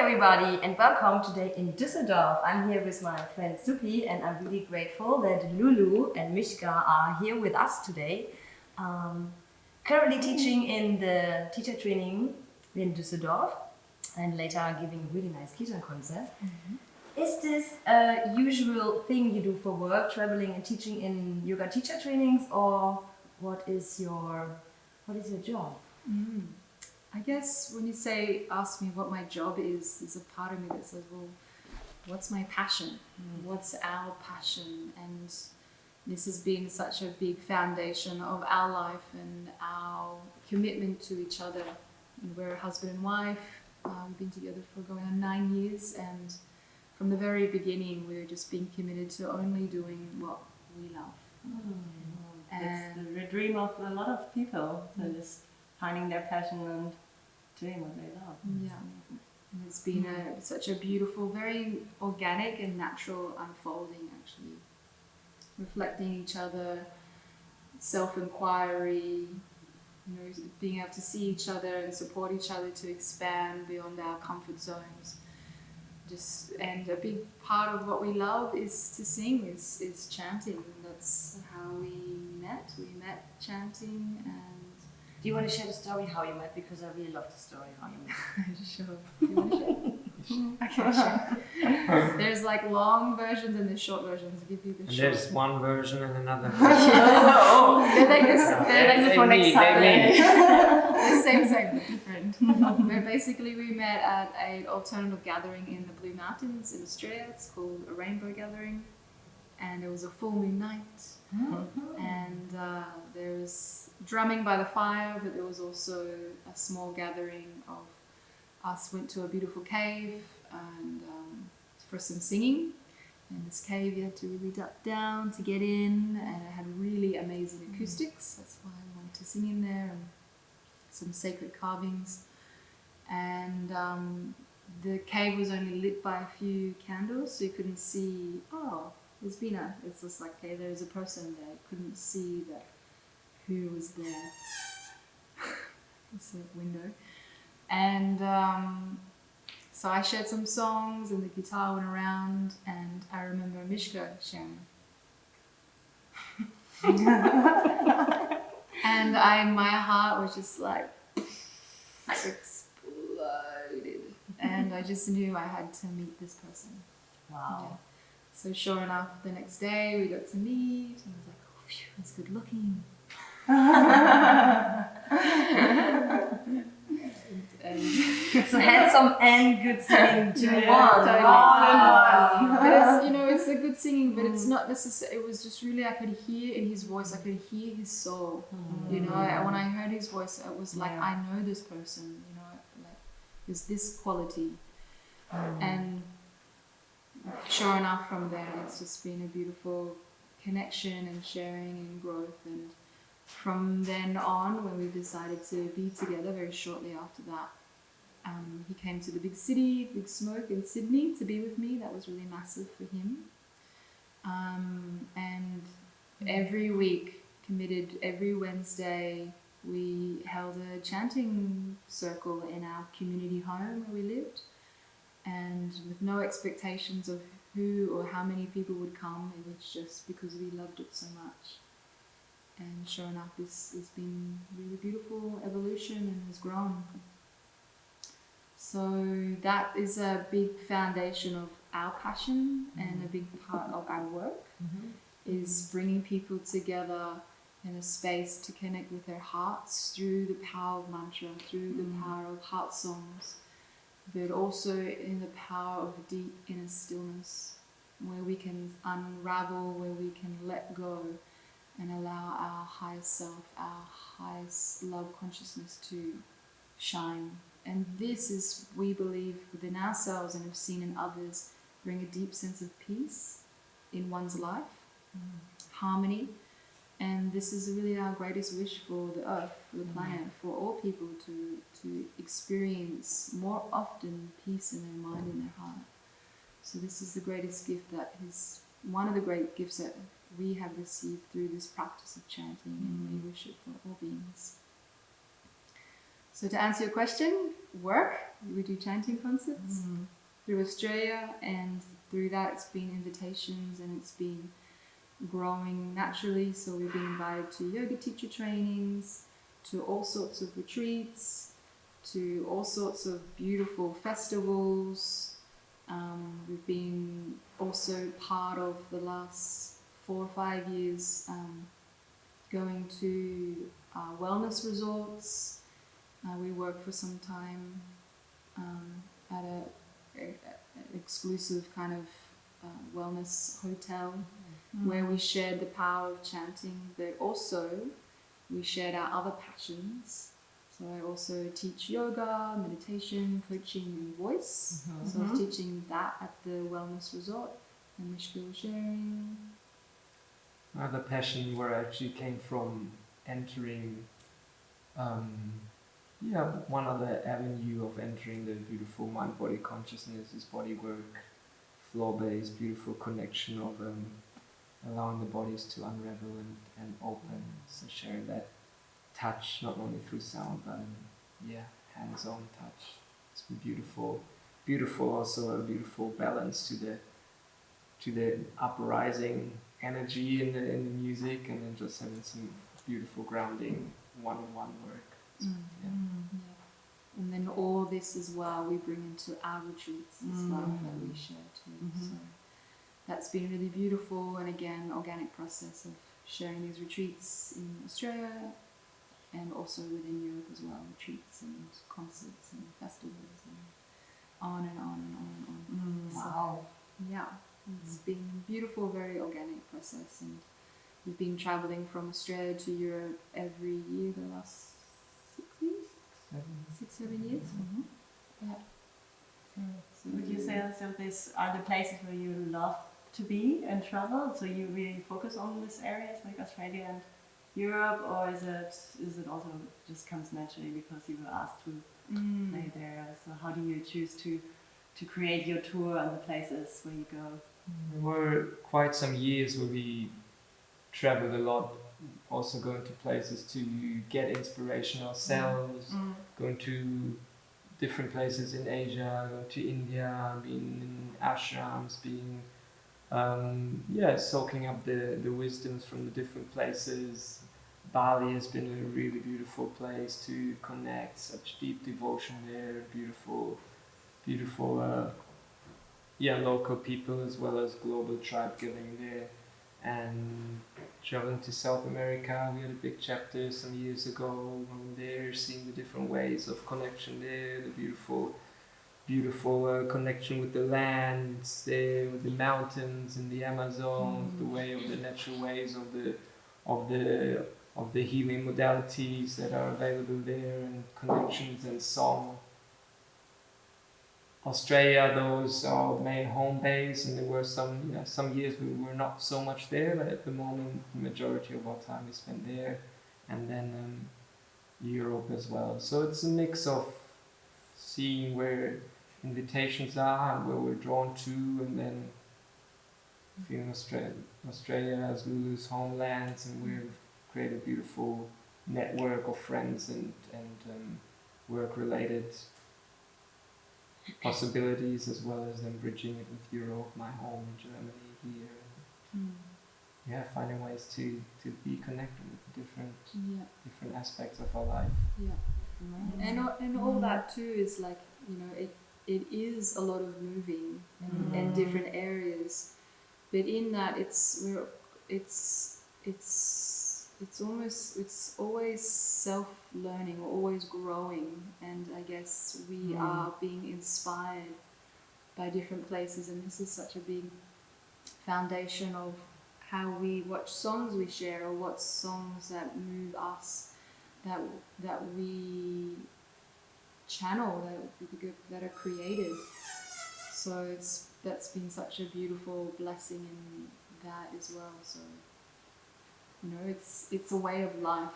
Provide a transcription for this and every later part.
everybody and welcome today in Düsseldorf. I'm here with my friend Supi and I'm really grateful that Lulu and Mischka are here with us today. Currently teaching in the teacher training in Düsseldorf and later giving a really nice Kirtan concert. Is this a usual thing you do for work, traveling and teaching in yoga teacher trainings, or what is your job? I guess when you ask me what my job is, there's a part of me that says, well, what's my passion? What's our passion? And this has been such a big foundation of our life and our commitment to each other. And we're a husband and wife. We've been together for going on 9 years, and from the very beginning, we were just being committed to only doing what we love. That's the dream of a lot of people. So just finding their passion and doing what they love. Yeah, and it's been such a beautiful, very organic and natural unfolding, actually. Reflecting each other, self-inquiry, being able to see each other and support each other to expand beyond our comfort zones. And a big part of what we love is to sing, is chanting. That's how we met. We met chanting. And do you want to share the story how you met? Because I really love the story how you met. Sure. Do you want to share? Okay, sure. There's like long versions and there's short versions. I'll give you the short. There's one version and another version. They're like for next time. Same, but different. Where basically we met at an alternative gathering in the Blue Mountains in Australia. It's called a Rainbow Gathering. And it was a full moon night. And there was drumming by the fire, but there was also a small gathering of us. Went to a beautiful cave and for some singing. In this cave you had to really duck down to get in, and it had really amazing acoustics. That's why I wanted to sing in there, and some sacred carvings. And the cave was only lit by a few candles, so you couldn't see, it's just like, okay, there's a person there. You couldn't see who was there. It's a window. And so I shared some songs and the guitar went around, and I remember Mischka sharing. And my heart was just like exploded. And I just knew I had to meet this person. Wow. Yeah. So sure enough, the next day we got to meet, and I was like, oh, phew, he's good looking. So handsome and good singing to one. Wow. But it's a good singing, but it's not necessarily. It was just really, I could hear in his voice, I could hear his soul. When I heard his voice, it was like, I know this person. Like there's this quality, and sure enough, from there, it's just been a beautiful connection and sharing and growth. And from then on, when we decided to be together, very shortly after that, he came to the big city, Big Smoke in Sydney, to be with me. That was really massive for him. And every week, committed every Wednesday, we held a chanting circle in our community home where we lived. And with no expectations of who or how many people would come, it was just because we loved it so much. And sure enough, this has been really beautiful evolution and has grown. So that is a big foundation of our passion and a big part of our work, is bringing people together in a space to connect with their hearts through the power of mantra, through the power of heart songs, but also in the power of deep inner stillness, where we can unravel, where we can let go and allow our highest self, our highest love consciousness to shine. And this is, we believe, within ourselves and have seen in others, bring a deep sense of peace in one's life, harmony. And this is really our greatest wish for the earth, for the planet, for all people to experience more often peace in their mind and their heart. So this is the greatest gift one of the great gifts that we have received through this practice of chanting, and we wish it for all beings. So to answer your question, work, we do chanting concerts through Australia, and through that it's been invitations and it's been growing naturally. So we've been invited to yoga teacher trainings, to all sorts of retreats, to all sorts of beautiful festivals. We've been also part of the last 4 or 5 years going to wellness resorts. We worked for some time at an exclusive kind of wellness hotel where we shared the power of chanting, but also we shared our other passions. So I also teach yoga, meditation, coaching and voice. So I was teaching that at the wellness resort, and Mischka was sharing. Another passion where I actually came from entering one other avenue of entering the beautiful mind-body consciousness is body work, floor-based, beautiful connection of allowing the bodies to unravel and open. So sharing that touch, not only through sound, but hands-on touch. It's been beautiful. Beautiful, also a beautiful balance to the uprising energy in the music, and then just having some beautiful grounding one-on-one work. And then all this as well we bring into our retreats as well that we share too. So that's been really beautiful, and again, organic process of sharing these retreats in Australia and also within Europe as well, retreats and concerts and festivals and on and on and on and on. Wow. So, yeah, it's been a beautiful, very organic process, and we've been travelling from Australia to Europe every year the last 6 years? 6-7 years? Yeah. So Would you say also these are the places where you love to be and travel? So you really focus on these areas like Australia and Europe, or is it also just comes naturally because you were asked to play there? So how do you choose to create your tour and the places where you go? There were quite some years where we traveled a lot, also going to places to get inspiration ourselves, going to different places in Asia, going to India, being in ashrams, being soaking up the wisdoms from the different places. Bali has been a really beautiful place to connect, such deep devotion there, beautiful local people as well as global tribe giving there. And traveling to South America, we had a big chapter some years ago going there, seeing the different ways of connection there, the beautiful connection with the lands there, with the mountains and the Amazon, the way of the natural ways of the healing modalities that are available there, and connections and song. Australia, those are main home base, and there were some years we were not so much there, but at the moment the majority of our time is spent there, and then Europe as well. So it's a mix of seeing where invitations are and where we're drawn to, and then feeling Australia as Lulu's homeland, and we've created a beautiful network of friends and work-related possibilities, as well as then bridging it with Europe, my home in Germany here. Finding ways to be connected with different aspects of our life. And all that too is like, it is a lot of moving and different areas, but in that it's always self-learning, or always growing, and I guess we are being inspired by different places, and this is such a big foundation of what songs we share, or what songs that move us, that we channel, that are created. So that's been such a beautiful blessing in that as well. So it's a way of life.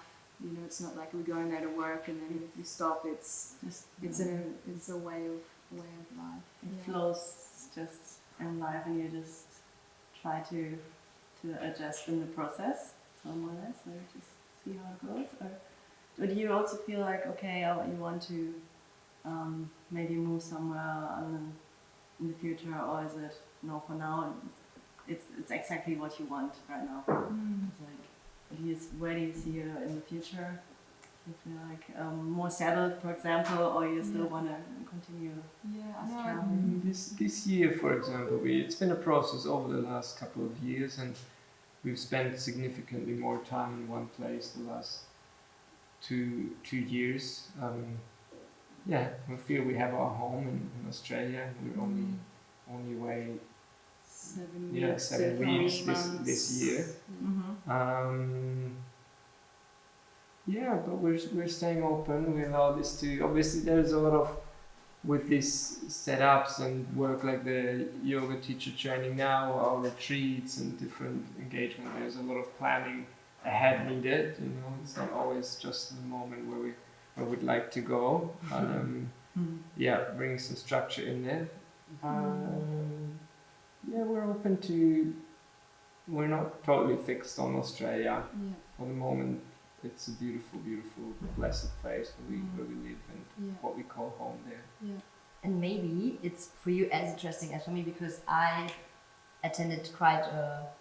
It's not like we're going there to work and then if we stop, it's a way of life. It flows just in life, and you just try to adjust in the process, so more or less, or just see how it goes. Or Or do you also feel like, okay, you want to maybe move somewhere in the future, or is it, no, for now, it's exactly what you want right now? It's like, where do you see you in the future? You feel like more settled, for example, or you still want to continue traveling? This year, for example, it's been a process over the last couple of years, and we've spent significantly more time in one place the last two years. We feel we have our home in Australia. We're only away 7 weeks, 7 3 weeks this year. But we're staying open. We allow this to. Obviously, there's a lot of with these setups and work like the yoga teacher training now, our retreats and different engagement. There's a lot of planning ahead needed. It's not always just the moment where we'd like to go. Bring some structure in there. We're open to. We're not totally fixed on Australia for the moment. It's a beautiful, beautiful, blessed place where we live and what we call home there. Yeah. And maybe it's for you as interesting as for me, because I attended quite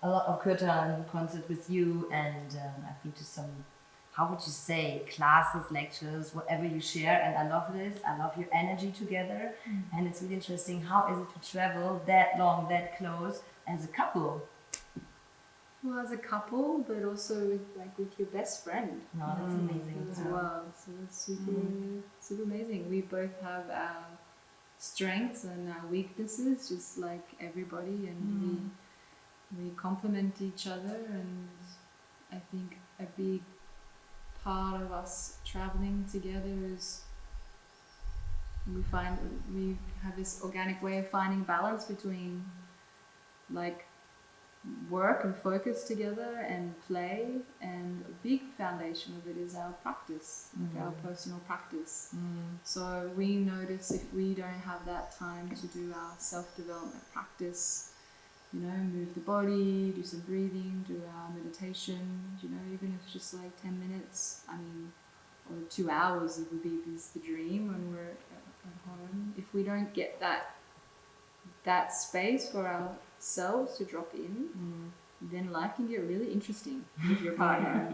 a lot of kirtan concerts with you, and I've been to some, how would you say, classes, lectures, whatever you share, and I love this. I love your energy together, and it's really interesting. How is it to travel that long, that close as a couple? Well, as a couple, but also with your best friend. No, that's amazing as well. So it's super amazing. We both have our strengths and our weaknesses, just like everybody, and we complement each other. And I think a big part of us traveling together is we have this organic way of finding balance between work and focus together and play, and a big foundation of it is our practice, our personal practice. So we notice if we don't have that time to do our self-development practice, move the body, do some breathing, do our meditation, even if it's just 10 minutes, or 2 hours, it would be the dream when we're at home. If we don't get that space for ourselves to drop in, then life can get really interesting with your partner.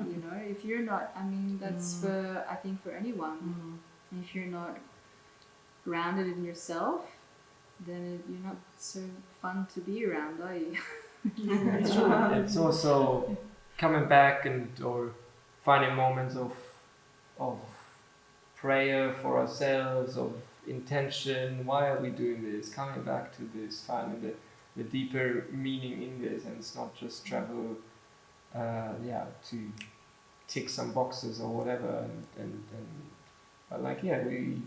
If you're not, that's I think for anyone. If you're not grounded in yourself, then you're not so fun to be around, are you? It's also coming back or finding moments of prayer for ourselves, of intention. Why are we doing this? Coming back to this, finding the deeper meaning in this, and it's not just travel to tick some boxes or whatever, but we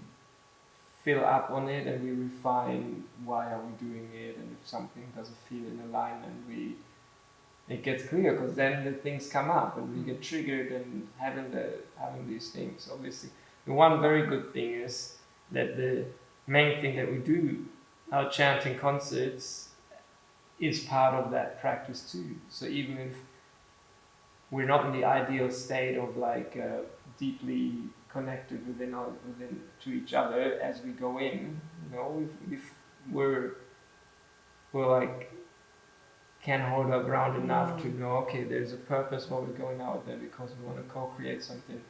fill up on it and we refine why are we doing it, and if something doesn't feel in alignment, it gets clear, because then the things come up and we get triggered and having these things. Obviously, the one very good thing is that the main thing that we do, our chanting concerts, is part of that practice too. So even if we're not in the ideal state of deeply connected within to each other as we go in, we're can hold our ground enough to know, okay, there's a purpose why we're going out there, because we want to co-create something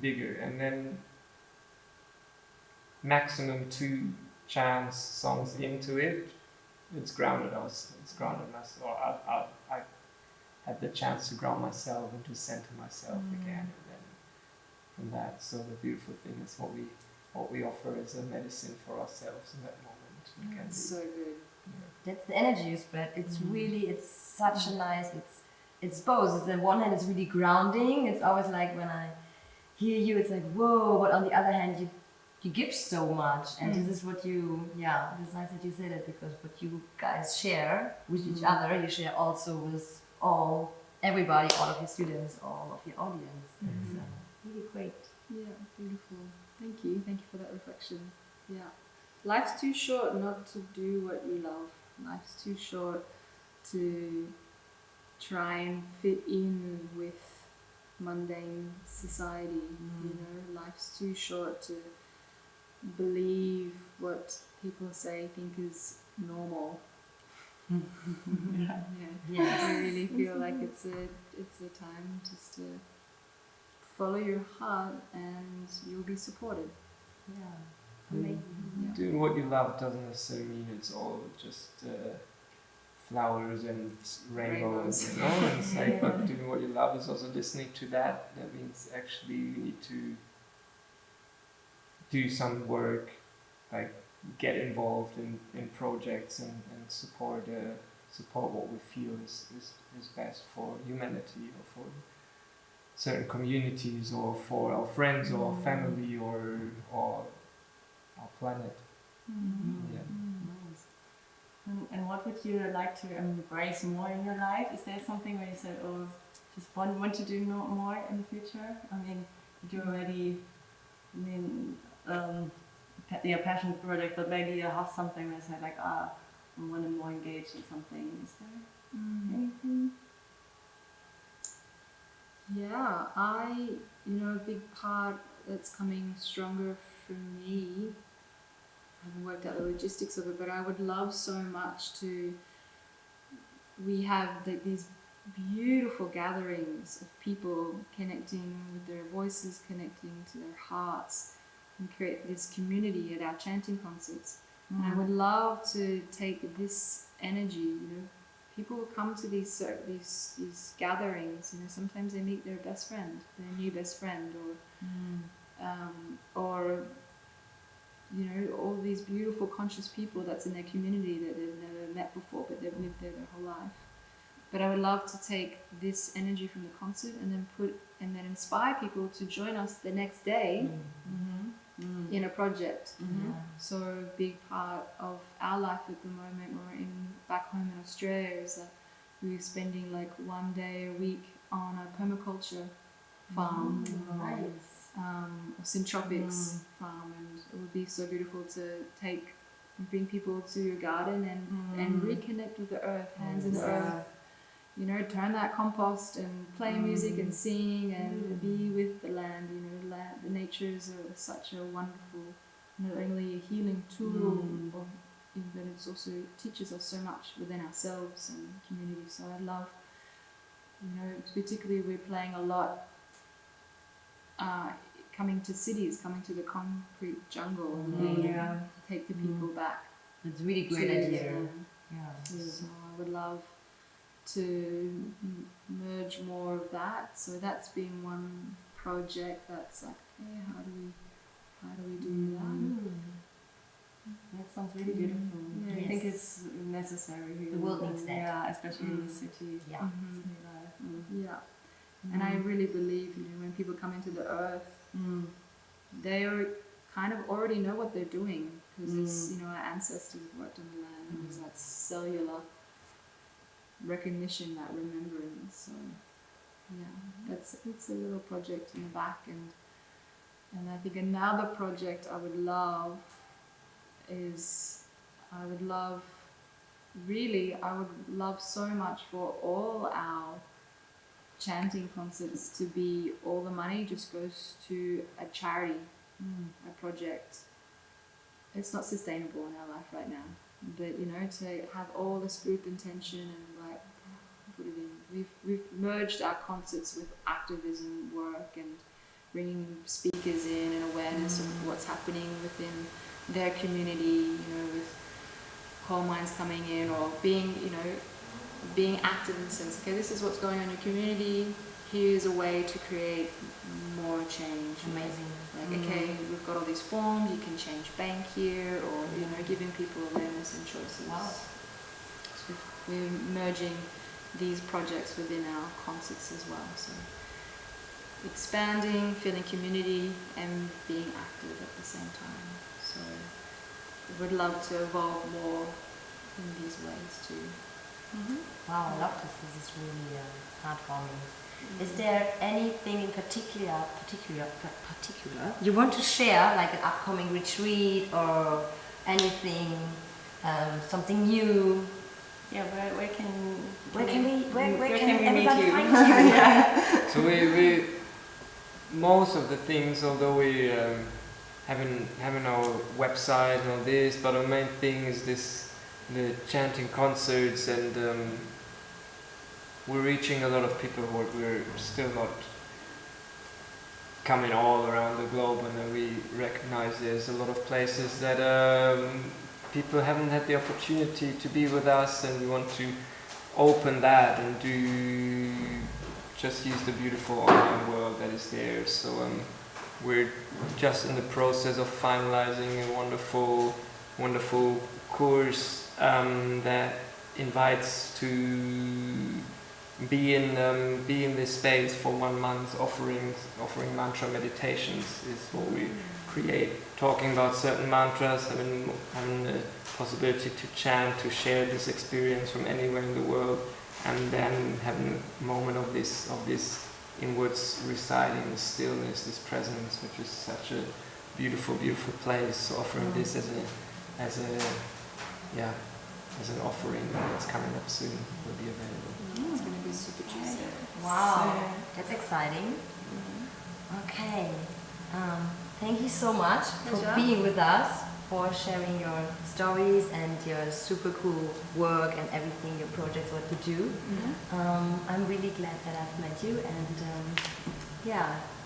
bigger. And then maximum 2 chants, songs into it, it's grounded us. Or I had the chance to ground myself and to center myself again. And then from that, so the beautiful thing is what we offer as a medicine for ourselves in that moment. That's so good. That's the energy you spread. It's really, it's such a nice, it's both. It's on one hand, it's really grounding. It's always when I hear you, it's whoa, but on the other hand, you give so much, and this is what it's nice that you said it, because what you guys share with each other, you share also with everybody, all of your students, all of your audience. It's really great. Yeah, beautiful. Thank you for that reflection. Yeah. Life's too short not to do what you love. Life's too short to try and fit in with mundane society. You know, life's too short to believe what people say think is normal. Yes. I really feel like it's a time just to follow your heart and you'll be supported. Yeah. Amazing. Yeah. Doing what you love doesn't necessarily mean it's all just flowers and rainbows, you know. And it's like, but doing what you love is also listening to that. That means actually you need to do some work, like get involved in projects and support what we feel is best for humanity or for certain communities or for our friends or family or our planet. Yeah. Nice. And what would you like to embrace more in your life? Is there something where you said, oh, just want to do more in the future? I mean, you already, your passion project, but maybe you have something where you say like, I want to more engage in something. Is there anything? Yeah, a big part that's coming stronger for me, I haven't worked out the logistics of it, but I would love so much we have these beautiful gatherings of people connecting with their voices, connecting to their hearts, and create this community at our chanting concerts. And I would love to take this energy, people come to these gatherings, sometimes they meet their best friend, their new best friend, or all these beautiful conscious people that's in their community that they've never met before, but they've lived there their whole life. But I would love to take this energy from the concert and then inspire people to join us the next day in a project. So a big part of our life at the moment, we're back home in Australia, is that we're spending like 1 day a week on a permaculture farm, or syntropics farm, and it would be so beautiful to bring people to your garden and reconnect with the earth, hands in the earth. Turn that compost and play music and sing and be with the land. The nature is such a wonderful, not only a healing tool, but it also teaches us so much within ourselves and community. So I love, particularly we're playing a lot, coming to cities, coming to the concrete jungle, and take the people back. It's a really great idea. So I would love to merge more of that. So that's been one project that's like, okay, how do we do that? That sounds really beautiful. Yes. I think it's necessary. The world needs that. Yeah, especially in the city. Yeah. City life. Yeah. And I really believe, when people come into the earth, they kind of already know what they're doing, because it's, our ancestors worked on the land. There's that cellular recognition, that remembrance. So yeah, it's a little project in the back, and I think another project I would love so much for all our chanting concerts to be, all the money just goes to a charity, a project. It's not sustainable in our life right now, but to have all this group intention and like put it in. We've merged our concerts with activism work and bringing speakers in and awareness of what's happening within their community, with coal mines coming in, or being active in the sense, okay, this is what's going on in your community, here's a way to create more change. Amazing. Like, okay, we've got all these forms, you can change bank here, or, giving people awareness and choices. Wow. So we're merging these projects within our concerts as well. So expanding, feeling community, and being active at the same time. So we would love to evolve more in these ways too. Wow, I love this. This is really heartwarming. Is there anything in particular you want to share, like an upcoming retreat or anything, something new Yeah, where can everybody meet you? find you? Yeah. So we most of the things, although we having our website and all this, but our main thing is the chanting concerts, and we're reaching a lot of people who we're still not coming all around the globe, and then we recognize there's a lot of places that people haven't had the opportunity to be with us, and we want to open that and just use the beautiful online world that is there. So we're just in the process of finalizing a wonderful course that invites to be in this space for 1 month, offering mantra meditations is what we create, talking about certain mantras, having the possibility to chant, to share this experience from anywhere in the world, and then having a moment of this inwards residing, this stillness, this presence, which is such a beautiful place. So offering this as an offering that's coming up soon, will be available. It's going to be super juicy. Wow, that's exciting. Okay, thank you so much for being with us, for sharing your stories and your super cool work and everything, your projects, what you do. I'm really glad that I've met you, and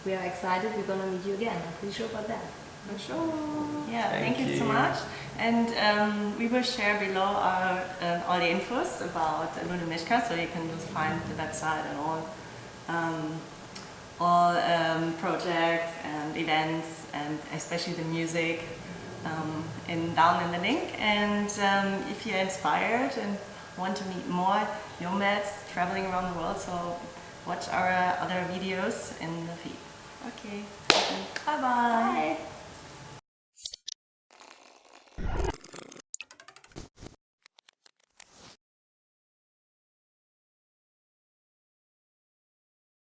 we are excited. We're gonna meet you again. I'm pretty sure about that. For sure. Yeah, thank you so much. And we will share below all the infos about Lulu Mischka, so you can just find the website and all projects and events, and especially the music down in the link. And if you're inspired and want to meet more YOMADs traveling around the world, so watch our other videos in the feed. Okay. Bye-bye.